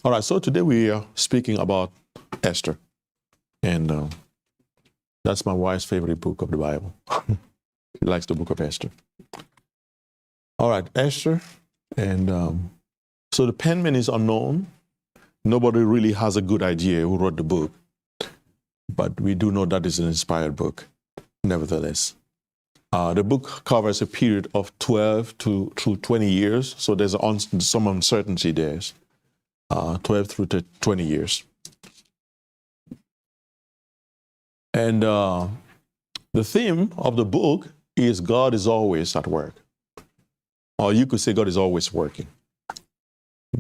All right, so today we are speaking about Esther. And that's my wife's favorite book of the Bible. She likes the book of Esther. All right, Esther. And so the penman is unknown. Nobody really has a good idea who wrote the book. But we do know that it's an inspired book, nevertheless. The book covers a period of 12 through 20 years. So there's some uncertainty there. 12 through 20 years. And the theme of the book is God is always at work. Or you could say God is always working.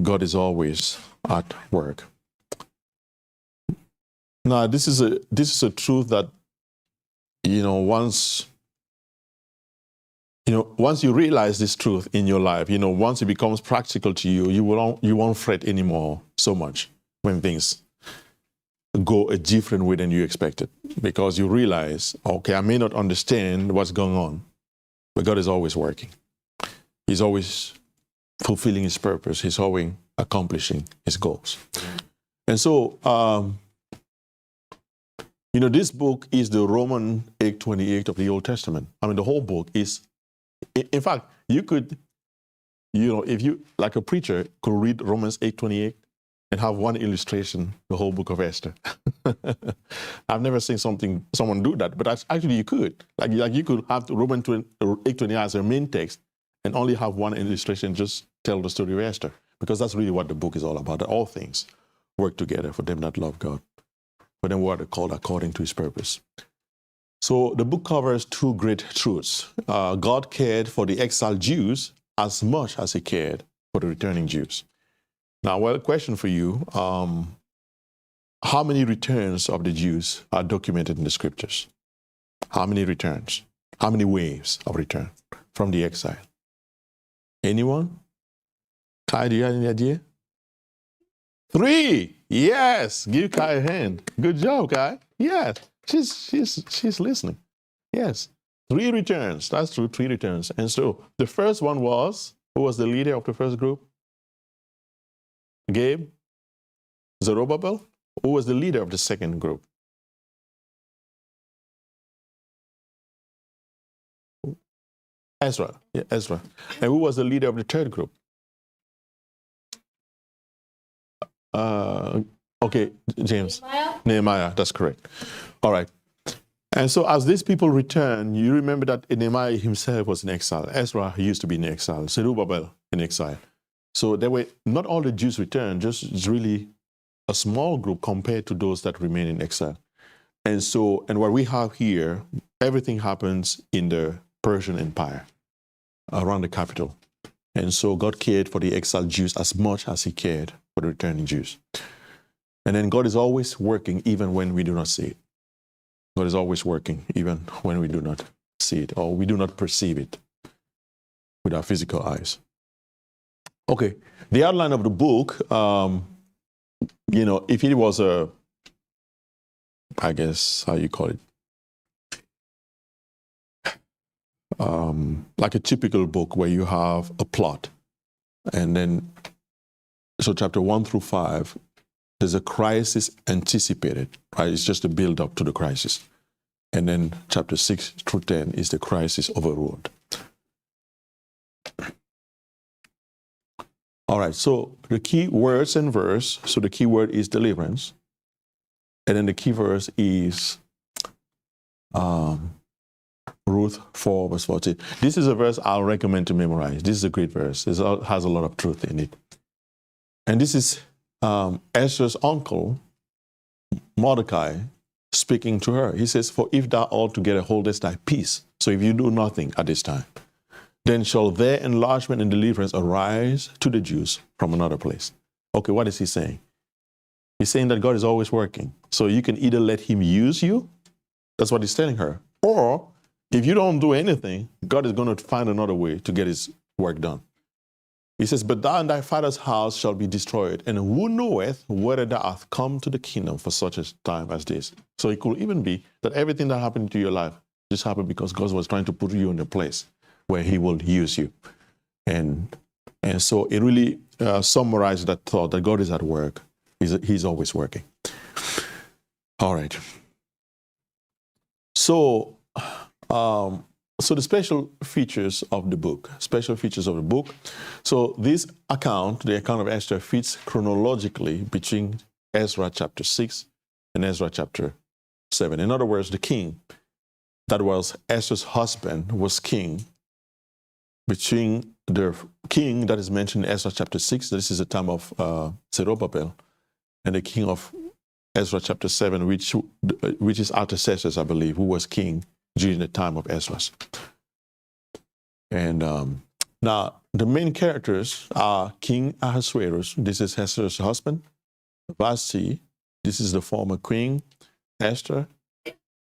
God is always at work. Now, this is a truth that, once you realize this truth in your life, once it becomes practical to you, you won't fret anymore so much when things go a different way than you expected, because you realize, okay, I may not understand what's going on, but God is always working. He's always fulfilling his purpose. He's always accomplishing his goals. And so, this book is the Romans 8:28 of the Old Testament. I mean, the whole book is, in fact, you could, if you, like a preacher, could read Romans 8:28 and have one illustration, the whole book of Esther. I've never seen someone do that, but actually you could. Like you could have Romans 8:28 as a main text and only have one illustration, just tell the story of Esther, because that's really what the book is all about. That all things work together for them that love God, for them who are called according to his purpose. So the book covers two great truths. God cared for the exiled Jews as much as he cared for the returning Jews. Now, question for you. How many returns of the Jews are documented in the scriptures? How many returns? How many waves of return from the exile? Anyone? Kai, do you have any idea? 3. Yes. Give Kai a hand. Good job, Kai. Yes. She's listening. Yes. 3 returns. That's true. 3 returns. And so the first one was, who was the leader of the first group? Gabe? Zerubbabel? Who was the leader of the second group? Ezra. Yeah, Ezra. And who was the leader of the third group? Okay, James. Nehemiah, that's correct. All right. And so as these people return, you remember that Nehemiah himself was in exile. Ezra used to be in exile. Zerubbabel in exile. So there were not all the Jews returned, just really a small group compared to those that remain in exile. And what we have here, everything happens in the Persian Empire, around the capital. And so God cared for the exiled Jews as much as he cared for the returning Jews. And then God is always working even when we do not see it. God is always working even when we do not see it, or we do not perceive it with our physical eyes. Okay, the outline of the book, if it was I guess, how you call it, like a typical book where you have a plot, and then, so chapter 1 through 5, there's a crisis anticipated, right? It's just a build up to the crisis. And then chapter 6 through 10 is the crisis overruled. All right, so the key words and verse, so the key word is deliverance. And then the key verse is Ruth 4, verse 14. This is a verse I'll recommend to memorize. This is a great verse. It has a lot of truth in it. And this is Esther's uncle, Mordecai, speaking to her. He says, "For if thou altogether holdest thy peace," so if you do nothing at this time, "then shall their enlargement and deliverance arise to the Jews from another place." Okay, what is he saying? He's saying that God is always working. So you can either let him use you, that's what he's telling her, or if you don't do anything, God is going to find another way to get his work done. He says, "But thou and thy father's house shall be destroyed, and who knoweth whether thou art come to the kingdom for such a time as this?" So it could even be that everything that happened to your life just happened because God was trying to put you in a place where he will use you. And so it really summarize that thought that God is at work. He's always working. All right. So, so the special features of the book. So this account, the account of Esther, fits chronologically between Ezra chapter 6 and Ezra chapter 7. In other words, the king that was Esther's husband was king between the king that is mentioned in Ezra chapter 6, this is the time of Zerubbabel, and the king of Ezra chapter 7, which is Artaxerxes, I believe, who was king during the time of Ezra. And now the main characters are King Ahasuerus. This is Esther's husband. Vashti, this is the former queen, Esther,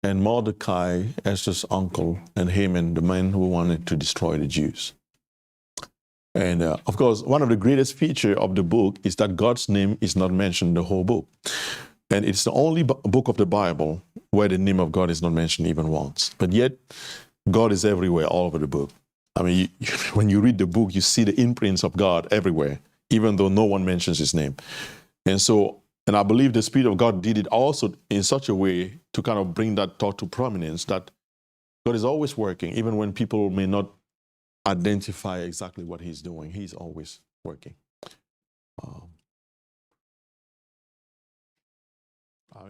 and Mordecai, Esther's uncle, and Haman, the man who wanted to destroy the Jews. And of course, one of the greatest features of the book is that God's name is not mentioned in the whole book. And it's the only book of the Bible where the name of God is not mentioned even once. But yet, God is everywhere, all over the book. I mean, when you read the book, you see the imprints of God everywhere, even though no one mentions his name. And I believe the Spirit of God did it also in such a way to kind of bring that thought to prominence, that God is always working, even when people may not identify exactly what he's doing. He's always working.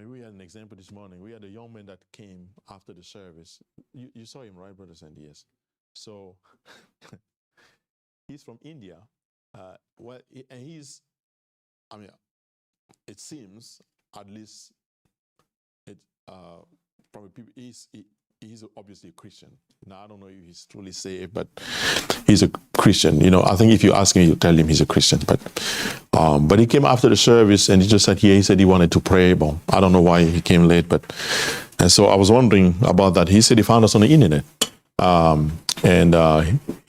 We had an example this morning. We had a young man that came after the service. You saw him, right, Brother Sandy? Yes. So he's from India. And he's, it seems, at least, probably people, he's obviously a Christian. Now, I don't know if he's truly saved, but he's a Christian. You know, I think if you ask him, you'll tell him he's a Christian. But he came after the service, and he just said, he said he wanted to pray. But I don't know why he came late, and so I was wondering about that. He said he found us on the internet.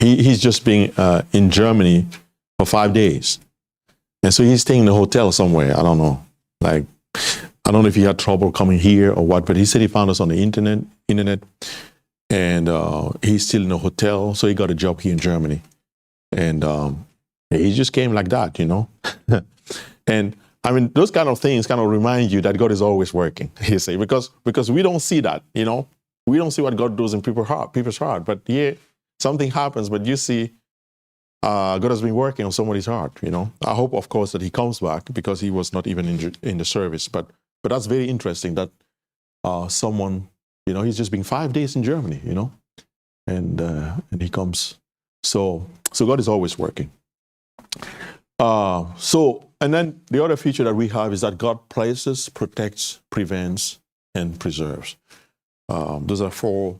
He's just been in Germany for 5 days. And so he's staying in a hotel somewhere. I don't know. I don't know if he had trouble coming here or what, but he said he found us on the internet. And he's still in a hotel, so he got a job here in Germany. And he just came like that, you know. And I mean, those kind of things kind of remind you that God is always working, you see, because we don't see that, you know. We don't see what God does in people's heart. But yeah, something happens, but you see God has been working on somebody's heart, you know. I hope, of course, that he comes back, because he was not even in the service. But that's very interesting that someone, you know, he's just been 5 days in Germany, you know, and he comes. So God is always working. And then the other feature that we have is that God places, protects, prevents, and preserves. Those are four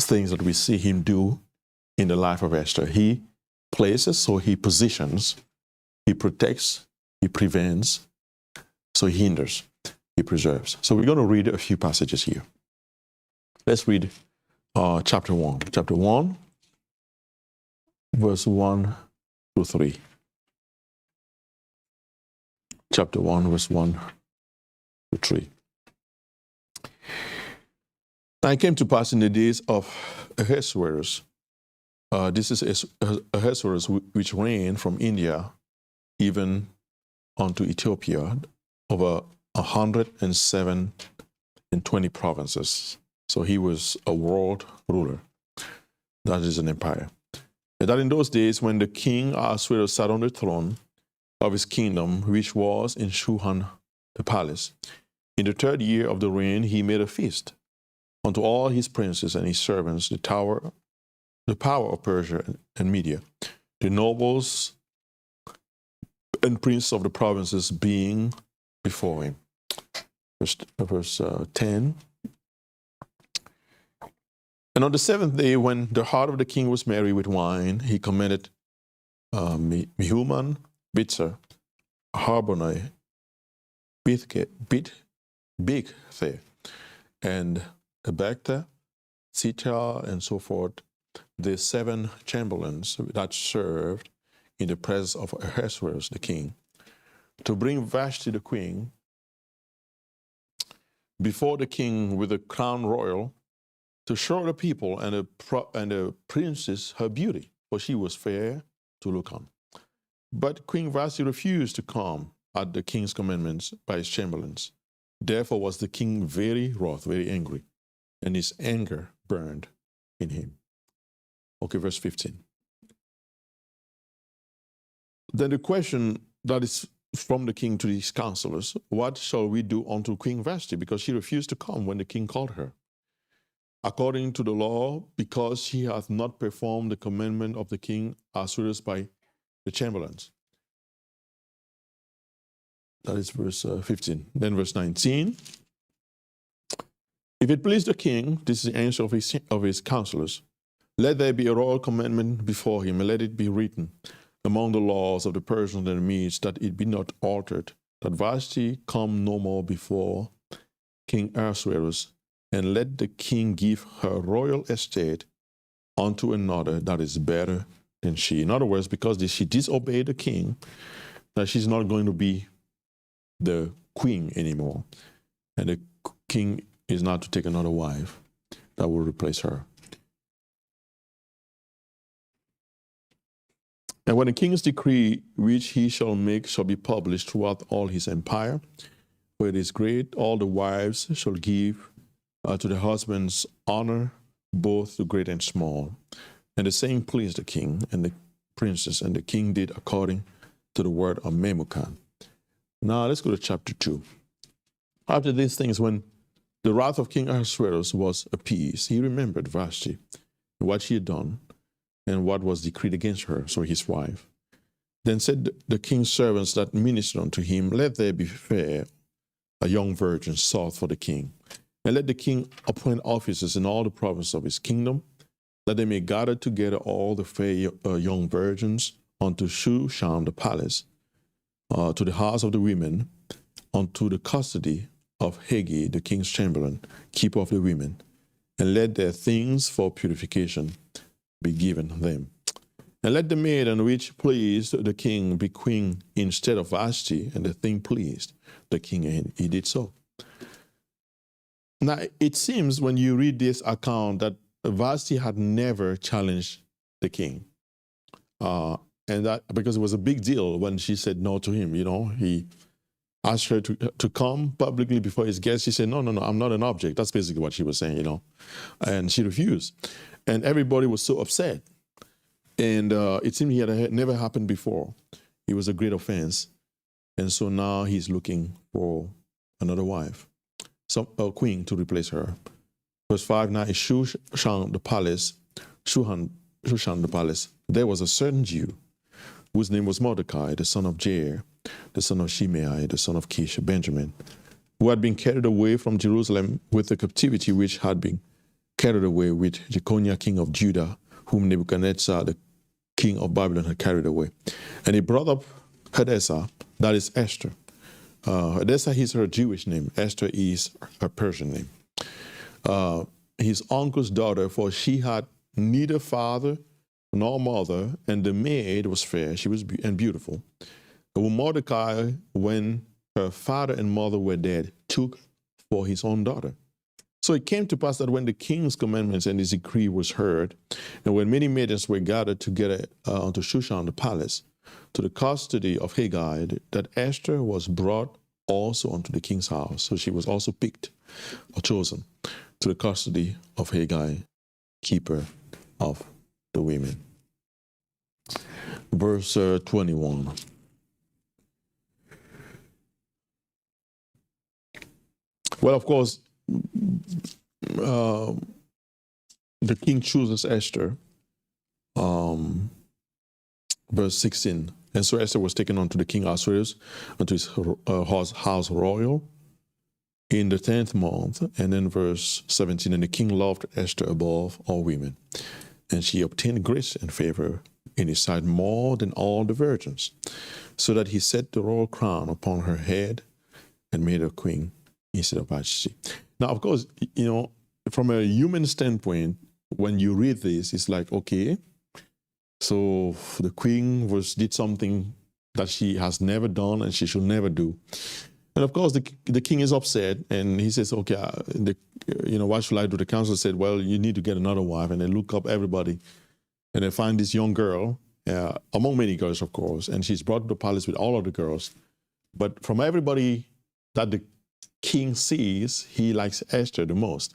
things that we see him do in the life of Esther. He places, so he positions. He protects, he prevents, so he hinders, he preserves. So we're going to read a few passages here. Let's read chapter 1. Chapter 1, verse 1 to 3. Chapter 1, verse 1 to 3. Now it came to pass in the days of Ahasuerus. This is Ahasuerus, which reigned from India even unto Ethiopia, over 120 provinces. So he was a world ruler. That is an empire. And that in those days, when the king Ahasuerus sat on the throne of his kingdom, which was in Shuhan, the palace, in the 3rd year of the reign, he made a feast unto all his princes and his servants, the power of Persia and Media, the nobles and princes of the provinces being before him. Verse 10. And on the 7th day, when the heart of the king was merry with wine, he commanded Mehuman, Bitzer, Harbonai, Bigtha, and Abagtha, Sita, and so forth, the 7 chamberlains that served in the presence of Ahasuerus the king, to bring Vashti the queen before the king with the crown royal, to show the people and the princes her beauty, for she was fair to look on. But Queen Vashti refused to come at the king's commandments by his chamberlains. Therefore was the king very wroth, very angry, and his anger burned in him. Okay, verse 15. Then the question that is from the king to his counselors, what shall we do unto Queen Vashti? Because she refused to come when the king called her. According to the law, because she hath not performed the commandment of the king Ahasuerus by the chamberlains. That is verse 15. Then verse 19. If it please the king, this is the answer of his counselors, let there be a royal commandment before him, and let it be written among the laws of the Persians and the Medes, that it be not altered, that Vashti come no more before King Ahasuerus, and let the king give her royal estate unto another that is better than she. In other words, because she disobeyed the king, that she's not going to be the queen anymore. And the king is not to take another wife that will replace her. And when the king's decree, which he shall make, shall be published throughout all his empire, for it is great, all the wives shall give to the husbands honor, both the great and small. And the saying pleased the king and the princes, and the king did according to the word of Memucan. Now let's go to chapter 2. After these things, when the wrath of King Ahasuerus was appeased, he remembered Vashti, what she had done, and what was decreed against her, so his wife. Then said the king's servants that ministered unto him, let there be fair a young virgin sought for the king, and let the king appoint officers in all the provinces of his kingdom, that they may gather together all the fair young virgins unto Shushan the palace, to the house of the women, unto the custody of Haggai the king's chamberlain, keeper of the women, and let their things for purification be given them. And let the maiden which pleased the king be queen instead of Vashti, and the thing pleased the king, and he did so. Now, it seems when you read this account that Vashti had never challenged the king. And that because it was a big deal when she said no to him. He asked her to come publicly before his guests. She said, no, I'm not an object. That's basically what she was saying, And she refused. And everybody was so upset. And it seemed it had never happened before. It was a great offense. And so now he's looking for another wife, a queen to replace her. Verse 5, now in Shushan the palace, there was a certain Jew whose name was Mordecai, the son of Jair, the son of Shimei, the son of Kish, Benjamin, who had been carried away from Jerusalem with the captivity which had been carried away with Jeconiah, king of Judah, whom Nebuchadnezzar, the king of Babylon, had carried away. And he brought up Hadassah, that is Esther. Hadassah is her Jewish name. Esther is her Persian name. His uncle's daughter, for she had neither father nor mother, and the maid was fair, she was beautiful. Whom Mordecai, when her father and mother were dead, took for his own daughter. So it came to pass that when the king's commandments and his decree was heard, and when many maidens were gathered together unto Shushan the palace, to the custody of Haggai, that Esther was brought also unto the king's house. So she was also picked or chosen to the custody of Haggai, keeper of the women. Verse 21. Well, of course, the king chooses Esther. Verse 16. And so Esther was taken unto the king Ahasuerus, unto his house royal, in the 10th month. And then verse 17. And the king loved Esther above all women, and she obtained grace and favor in his sight more than all the virgins, so that he set the royal crown upon her head and made her queen instead of Vashti. Now, of course, from a human standpoint, when you read this, it's like, okay, so the queen did something that she has never done and she should never do. And of course, the king is upset, and he says, okay, what should I do? The council said, well, you need to get another wife. And they look up everybody, and they find this young girl, among many girls, of course, and she's brought to the palace with all of the girls. But from everybody that the king sees, he likes Esther the most.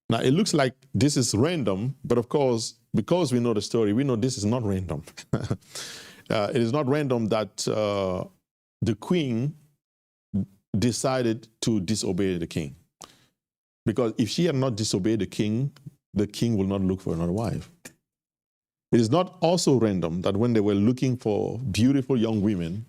Now, it looks like this is random, but of course, because we know the story, we know this is not random. It is not random that the queen decided to disobey the king. Because if she had not disobeyed the king will not look for another wife. It is not also random that when they were looking for beautiful young women,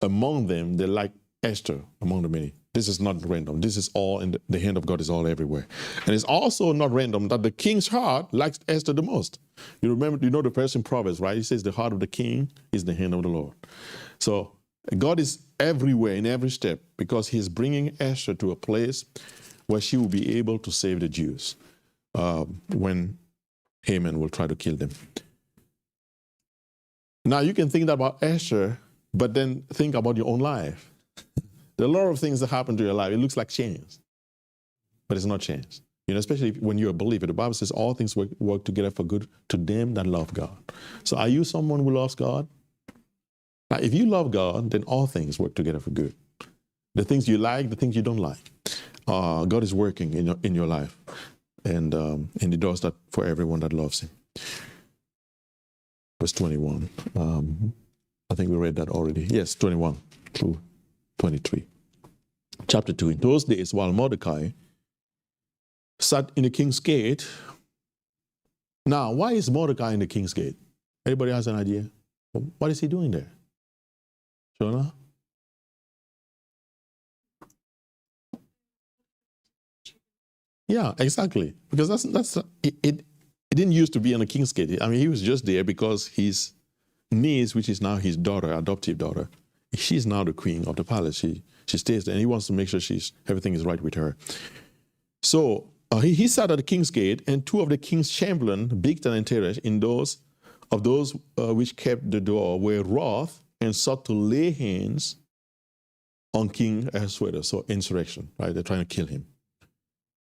among them, they liked Esther among the many. This is not random. This is all in the hand of God is all everywhere. And it's also not random that the king's heart likes Esther the most. You know the verse in Proverbs, right? It says the heart of the king is the hand of the Lord. So God is everywhere in every step because he's bringing Esther to a place where she will be able to save the Jews when Haman will try to kill them. Now you can think about Esther, but then think about your own life. There are a lot of things that happen to your life. It looks like change, but it's not change. Especially when you're a believer. The Bible says all things work together for good to them that love God. So are you someone who loves God? Now, if you love God, then all things work together for good. The things you like, the things you don't like. God is working in your life. And he does that for everyone that loves him. Verse 21. I think we read that already. Yes, 21 through 23. Chapter 2. In those days, while Mordecai sat in the king's gate. Now, why is Mordecai in the king's gate? Anybody has an idea? What is he doing there? Jonah? Yeah, exactly. Because it didn't used to be on the king's gate. I mean, he was just there because his niece, which is now his daughter, adoptive daughter, she's now the queen of the palace. She stays there, and he wants to make sure everything is right with her. So he sat at the king's gate, and two of the king's chamberlain, Bigtan and Teresh, of those which kept the door, were wroth and sought to lay hands on King Ahasuerus. So insurrection, right? They're trying to kill him.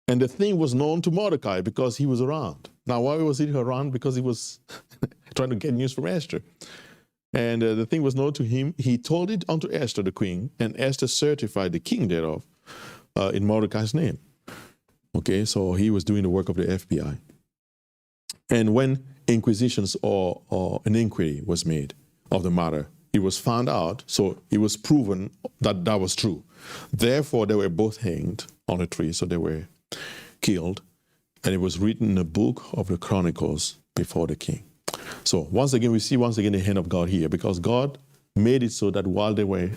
And the thing was known to Mordecai because he was around. Now, why was he around? Because he was trying to get news from Esther. And the thing was known to him. He told it unto Esther, the queen, and Esther certified the king thereof in Mordecai's name. Okay, so he was doing the work of the FBI. And when inquisitions or an inquiry was made of the matter, it was found out, so it was proven that that was true. Therefore, they were both hanged on a tree, so they were killed, and it was written in the book of the Chronicles before the king. So once again, we see the hand of God here, because God made it so that while they were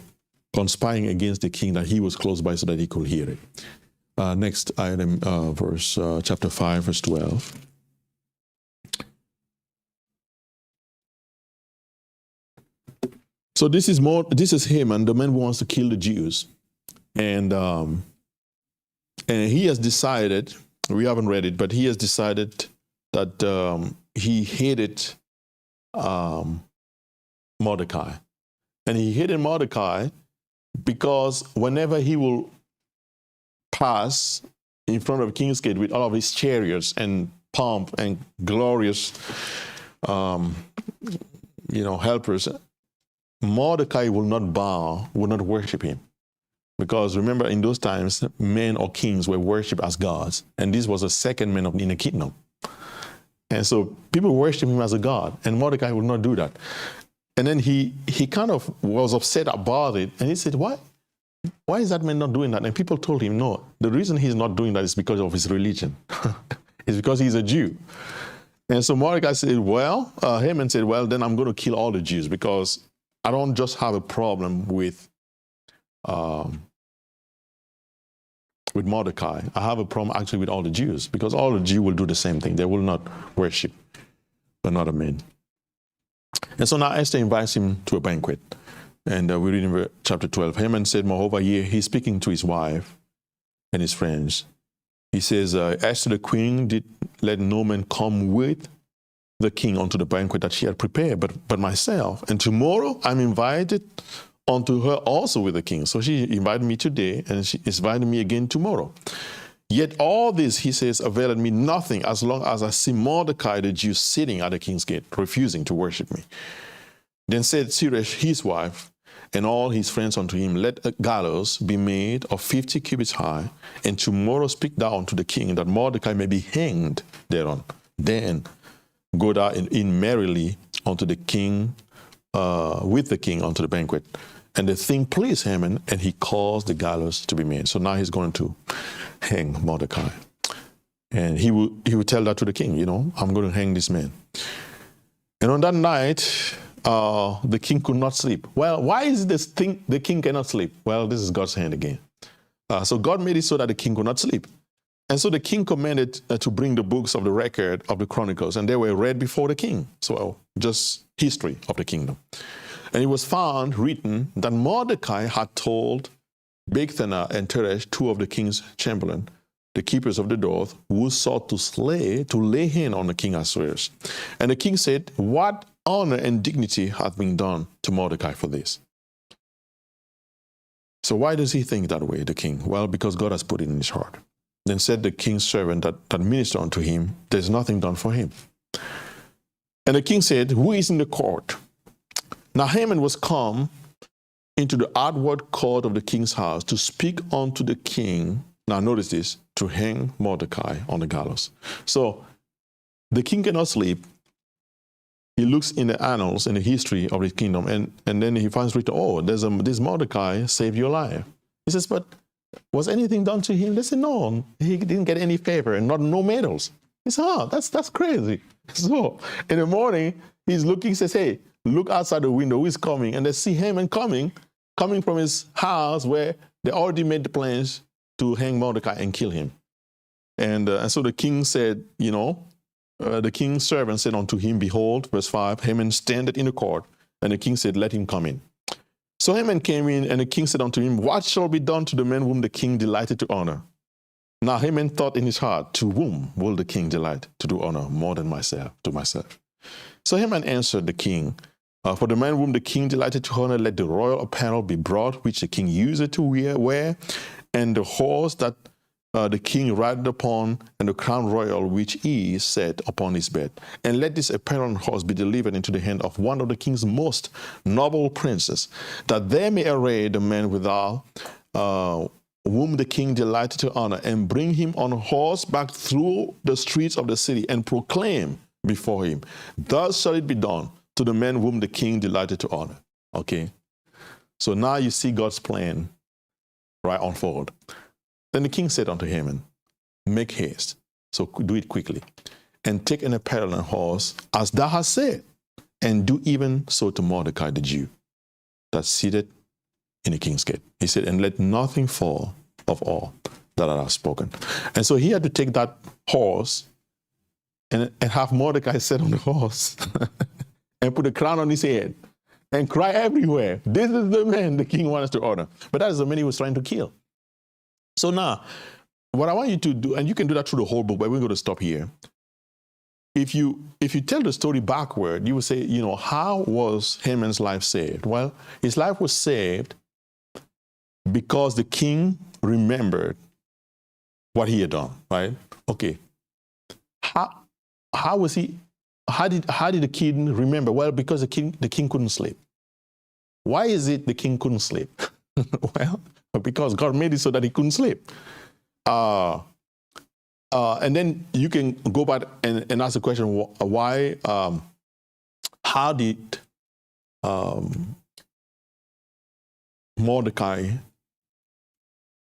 conspiring against the king, that he was close by so that he could hear it. Next item, chapter 5, verse 12. So this is Haman, the man who wants to kill the Jews. And he has decided, we haven't read it, but he has decided that he hated Mordecai. And he hated Mordecai because whenever he will pass in front of King's Gate with all of his chariots and pomp and glorious, helpers, Mordecai will not bow, will not worship him. Because remember, in those times, men or kings were worshipped as gods. And this was the second man in the kingdom. And so people worship him as a god. And Mordecai would not do that. And then he kind of was upset about it. And he said, why is that man not doing that? And people told him, no, the reason he's not doing that is because of his religion. It's because he's a Jew. And so Mordecai said, Haman said, then I'm going to kill all the Jews, because I don't just have a problem with Mordecai. I have a problem actually with all the Jews, because all the Jews will do the same thing. They will not worship another man. And so now Esther invites him to a banquet. And we read in chapter 12, Haman said, moreover, he's speaking to his wife and his friends. He says, Esther the queen did let no man come with the king unto the banquet that she had prepared, but myself. And tomorrow I'm invited unto her also with the king. So she invited me today, and she invited me again tomorrow. Yet all this, he says, availed me nothing as long as I see Mordecai the Jew sitting at the king's gate, refusing to worship me. Then said Zeresh, his wife, and all his friends unto him, let a gallows be made of 50 cubits high, and tomorrow speak thou unto the king, that Mordecai may be hanged thereon. Then go thou in merrily unto the king, with the king unto the banquet. And the thing pleased Haman, and he caused the gallows to be made. So now he's going to hang Mordecai. And he will tell that to the king, I'm going to hang this man. And on that night, the king could not sleep. Well, why is this thing the king cannot sleep? Well, this is God's hand again. So God made it so that the king could not sleep. And so the king commanded to bring the books of the record of the Chronicles, and they were read before the king. So just history of the kingdom. And it was found written that Mordecai had told Bigthana and Teresh, two of the king's chamberlain, the keepers of the doors, who sought to lay hand on the king Ahasuerus. And the king said, what honor and dignity hath been done to Mordecai for this? So why does he think that way, the king? Well, because God has put it in his heart. Then said the king's servant that ministered unto him, there's nothing done for him. And the king said, who is in the court? Now Haman was come into the outward court of the king's house to speak unto the king. Now notice this, to hang Mordecai on the gallows. So the king cannot sleep. He looks in the annals, in the history of the kingdom, and then he finds written, this Mordecai saved your life. He says, but was anything done to him? They said, no, he didn't get any favor and no medals. He said, that's crazy. So in the morning, he's looking, he says, hey, look outside the window, who is coming? And they see Haman coming from his house where they already made the plans to hang Mordecai and kill him. And so the king said, the king's servant said unto him, behold, verse 5, Haman standeth in the court. And the king said, let him come in. So Haman came in, and the king said unto him, what shall be done to the man whom the king delighted to honor? Now Haman thought in his heart, to whom will the king delight to do honor more than to myself? So Haman answered the king, for the man whom the king delighted to honor, let the royal apparel be brought, which the king used to wear, and the horse that the king rideth upon, and the crown royal which is set upon his bed. And let this apparel and horse be delivered into the hand of one of the king's most noble princes, that they may array the man withal, whom the king delighted to honor, and bring him on horseback through the streets of the city, and proclaim before him, thus shall it be done to the man whom the king delighted to honor. Okay? So now you see God's plan right unfold. Then the king said unto Haman, make haste, so do it quickly, and take an apparel and horse, as thou hast said, and do even so to Mordecai the Jew, that's seated in the king's gate. He said, and let nothing fall of all that I have spoken. And so he had to take that horse and have Mordecai sit on the horse and put a crown on his head and cry everywhere, this is the man the king wants to honor. But that is the man he was trying to kill. So now, what I want you to do, and you can do that through the whole book, but we're going to stop here. If you tell the story backward, you will say, how was Haman's life saved? Well, his life was saved because the king remembered what he had done, right? Okay. How did the king remember? Well, because the king couldn't sleep. Why is it the king couldn't sleep? Well, because God made it so that he couldn't sleep. And then you can go back and ask the question, why, how did Mordecai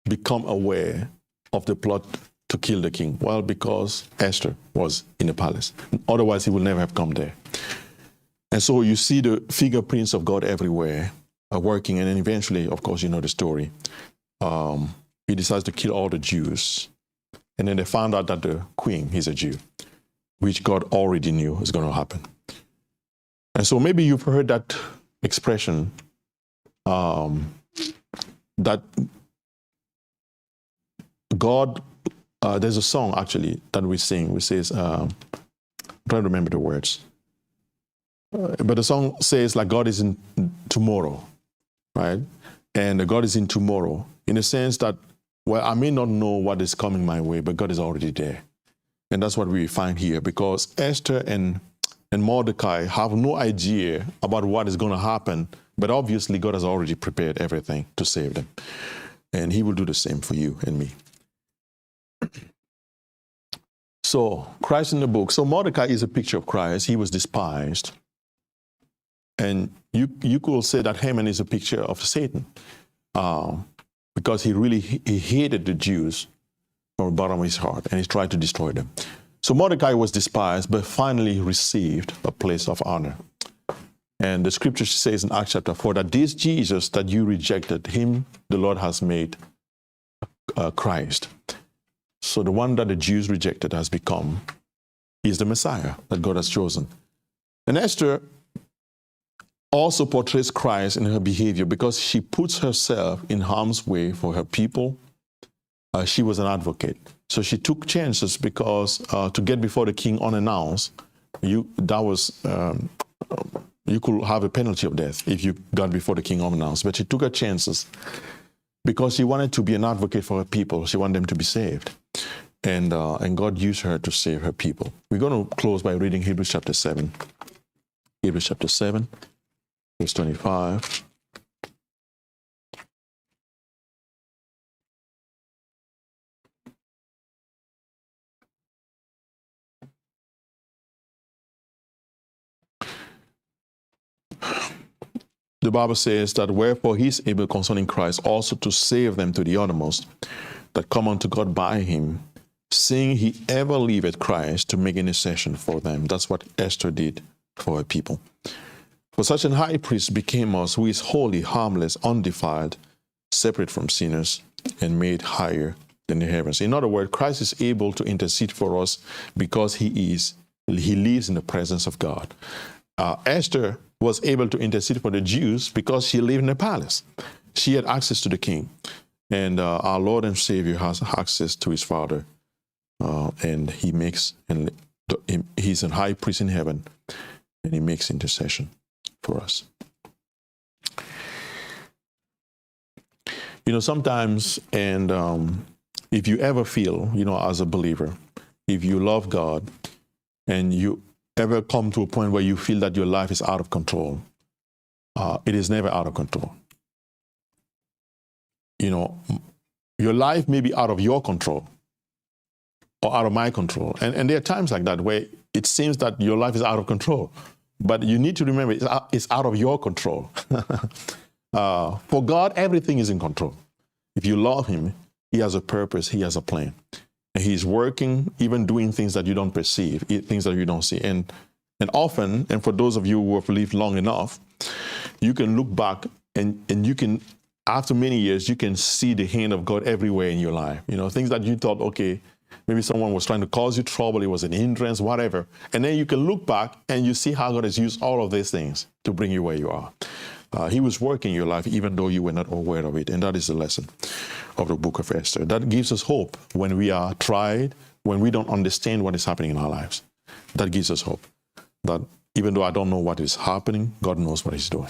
become aware of the plot to kill the king? Well, because Esther was in the palace. Otherwise, he would never have come there. And so you see the fingerprints of God everywhere working. And then eventually, of course, you know the story. He decides to kill all the Jews. And then they found out that the queen is a Jew, which God already knew was going to happen. And so maybe you've heard that expression, that God, there's a song actually that we sing, which says, I'm trying to remember the words. But the song says, like, God is in tomorrow, right? And God is in tomorrow, in the sense that well, I may not know what is coming my way, but God is already there. And that's what we find here, because Esther and Mordecai have no idea about what is going to happen, but obviously God has already prepared everything to save them. And he will do the same for you and me. So, Christ in the book. So Mordecai is a picture of Christ. He was despised. And you could say that Haman is a picture of Satan, because he hated the Jews from the bottom of his heart, and he tried to destroy them. So Mordecai was despised, but finally received a place of honor. And the scripture says in Acts chapter 4 that this Jesus that you rejected, him the Lord has made Christ. So the one that the Jews rejected has become, is the Messiah that God has chosen. And Esther also portrays Christ in her behavior, because she puts herself in harm's way for her people. She was an advocate. So she took chances, because to get before the king unannounced, you could have a penalty of death if you got before the king unannounced. But she took her chances because she wanted to be an advocate for her people. She wanted them to be saved. And God used her to save her people. We're going to close by reading Hebrews chapter 7. Hebrews chapter 7, verse 25. The Bible says that wherefore he is able concerning Christ also to save them to the uttermost that come unto God by him, seeing he ever liveth Christ to make intercession for them. That's what Esther did for her people. For such an high priest became us, who is holy, harmless, undefiled, separate from sinners, and made higher than the heavens. In other words, Christ is able to intercede for us because he lives in the presence of God. Esther was able to intercede for the Jews because she lived in the palace. She had access to the king. And our Lord and Savior has access to his Father. And he's a high priest in heaven, and he makes intercession for us. Sometimes, and if you ever feel, as a believer, if you love God and you ever come to a point where you feel that your life is out of control, it is never out of control. Your life may be out of your control or out of my control. And there are times like that where it seems that your life is out of control. But you need to remember it's out of your control. For God, everything is in control. If you love him, he has a purpose, he has a plan. And he's working, even doing things that you don't perceive, things that you don't see. And often, and for those of you who have lived long enough, you can look back and you can, after many years, you can see the hand of God everywhere in your life. Things that you thought, okay, maybe someone was trying to cause you trouble, it was an hindrance, whatever. And then you can look back and you see how God has used all of these things to bring you where you are. He was working your life even though you were not aware of it. And that is the lesson of the book of Esther. That gives us hope when we are tried, when we don't understand what is happening in our lives. That gives us hope that even though I don't know what is happening, God knows what he's doing.